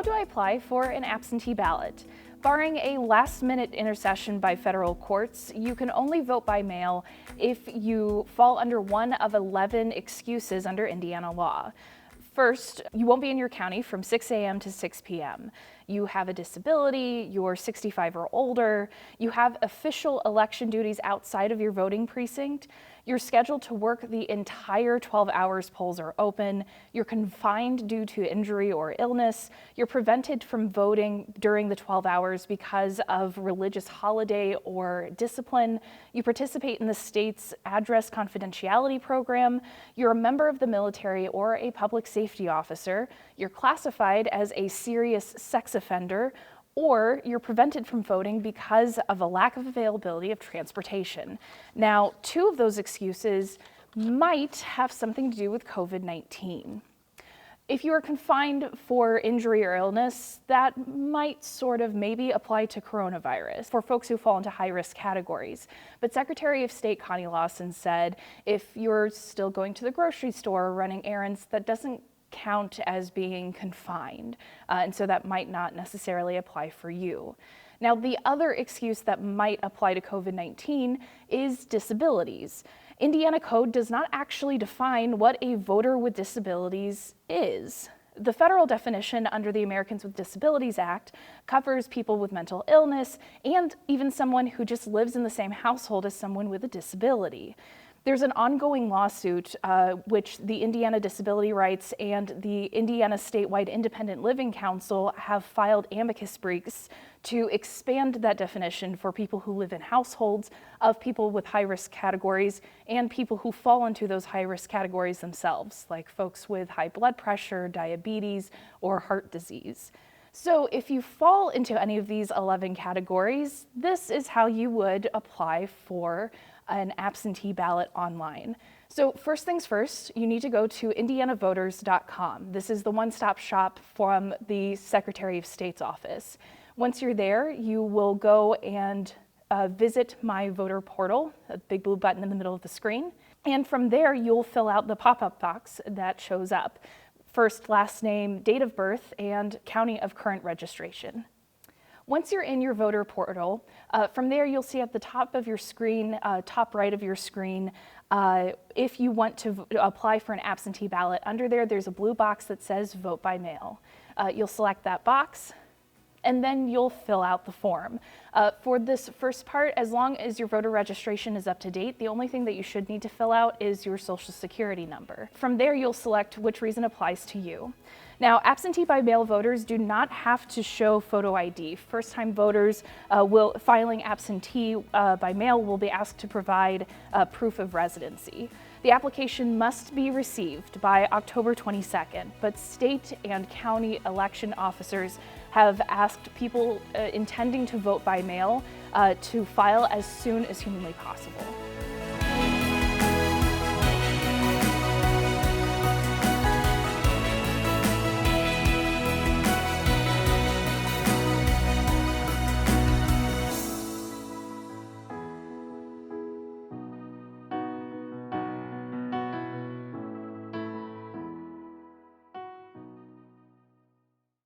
do I apply for an absentee ballot? Barring a last-minute intercession by federal courts, you can only vote by mail if you fall under one of 11 excuses under Indiana law. First, you won't be in your county from 6 a.m. to 6 p.m. You have a disability, you're 65 or older, you have official election duties outside of your voting precinct, you're scheduled to work the entire 12 hours polls are open, you're confined due to injury or illness, you're prevented from voting during the 12 hours because of religious holiday or discipline, you participate in the state's address confidentiality program, you're a member of the military or a public safety officer, you're classified as a serious sex offender, or you're prevented from voting because of a lack of availability of transportation. Now, two of those excuses might have something to do with COVID-19. If you are confined for injury or illness, that might sort of maybe apply to coronavirus for folks who fall into high-risk categories. But Secretary of State Connie Lawson said if you're still going to the grocery store or running errands, that doesn't count as being confined, and so that might not necessarily apply for you. Now, the other excuse that might apply to COVID-19 is disabilities. Indiana code does not actually define what a voter with disabilities is. The federal definition under the Americans with Disabilities Act covers people with mental illness and even someone who just lives in the same household as someone with a disability. There's an ongoing lawsuit which the Indiana Disability Rights and the Indiana Statewide Independent Living Council have filed amicus briefs to expand that definition for people who live in households of people with high-risk categories and people who fall into those high-risk categories themselves, like folks with high blood pressure, diabetes, or heart disease. So if you fall into any of these 11 categories, this is how you would apply for an absentee ballot online. So first things first, you need to go to indianavoters.com. This is the one-stop shop from the Secretary of State's office. Once you're there, you will go and visit My Voter Portal, a big blue button in the middle of the screen. And from there, you'll fill out the pop-up box that shows up. First, last name, date of birth, and county of current registration. Once you're in your voter portal, from there you'll see at the top of your screen, top right of your screen, if you want to apply for an absentee ballot, under there's a blue box that says vote by mail. You'll select that box, and then you'll fill out the form. For this first part, as long as your voter registration is up to date, the only thing that you should need to fill out is your social security number. From there, you'll select which reason applies to you. Now, absentee by mail voters do not have to show photo ID. First-time voters filing absentee by mail will be asked to provide proof of residency. The application must be received by October 22nd, but state and county election officers have asked people intending to vote by mail to file as soon as humanly possible.